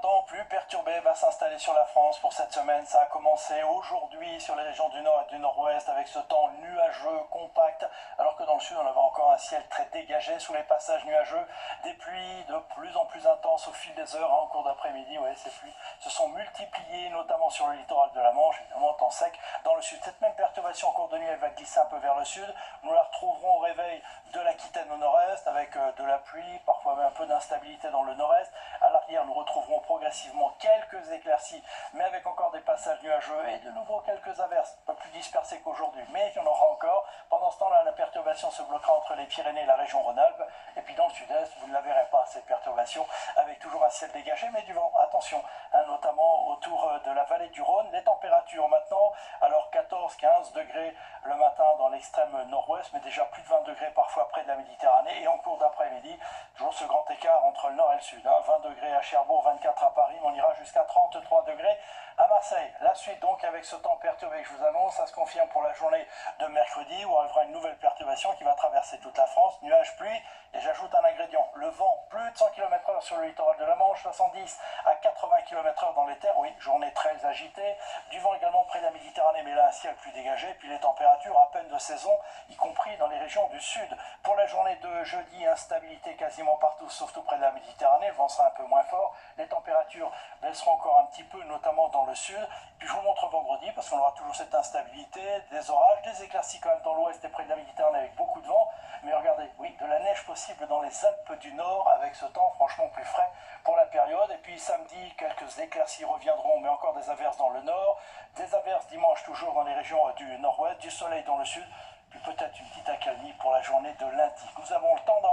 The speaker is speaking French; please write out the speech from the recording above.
temps plus perturbé va s'installer sur la France pour cette semaine. Ça a commencé aujourd'hui sur les régions du nord et du nord-ouest avec ce temps nuageux, compact, alors que dans le sud on avait encore un ciel très dégagé sous les passages nuageux. Des pluies de plus en plus intenses au fil des heures, en cours d'après-midi. Ouais, ces pluies se sont multipliées, notamment sur le littoral de la Manche, évidemment temps sec dans le sud. Cette même perturbation en cours de nuit, elle va glisser un peu vers le sud. Nous la retrouverons au réveil de l'Aquitaine au nord-est avec de la pluie, parfois même un peu d'instabilité dans le nord-est. À l'arrière, nous retrouverons progressivement quelques éclaircies, mais avec encore des passages nuageux et de nouveau quelques averses, un peu plus dispersées qu'aujourd'hui, mais il y en aura encore. Pendant ce temps-là, la perturbation se bloquera entre les Pyrénées et la région Rhône-Alpes. Et puis dans le sud-est, vous ne la verrez pas, cette perturbation, avec toujours un ciel dégagé, mais du vent. Attention, hein, notamment autour de la vallée du Rhône. Les températures maintenant, alors 14-15 degrés le matin dans l'extrême nord-ouest, mais déjà plus de 20 degrés parfois près de la Méditerranée. Et en cours d'après-midi, toujours ce grand écart entre le nord et le sud. Hein, 20 degrés à Cherbourg, 24 à Paris, mais on ira jusqu'à 33 degrés à Marseille. La suite donc avec ce temps perturbé que je vous annonce, ça se confirme pour la journée de mercredi où arrivera une nouvelle perturbation qui va traverser toute la France. Nuages, pluie, et j'ajoute un ingrédient, le vent, plus de 100 km/h sur le littoral de la Manche, 70 à 80 km/h dans les terres. Oui, journée très agitée, du vent également près de la Méditerranée, mais là un ciel plus dégagé, puis les températures à peine de saison, y compris dans les régions du sud. Pour la journée de jeudi, instabilité quasiment partout, sauf tout près de la Méditerranée, le vent sera un peu moins fort, les températures baisseront encore un petit peu, notamment dans le sud. Puis je vous montre vendredi, parce qu'on aura toujours cette instabilité, des orages, des éclaircies quand même dans l'ouest et près de la Méditerranée avec beaucoup de vent. Mais regardez, oui, de la neige possible dans les Alpes du Nord avec ce temps franchement plus frais pour la période. Et puis samedi, quelques éclaircies reviendront, mais encore des averses dans le nord. Des averses dimanche toujours dans les régions du nord-ouest, du soleil dans le sud. Puis peut-être une petite accalmie pour la journée de lundi. Nous avons le temps d'en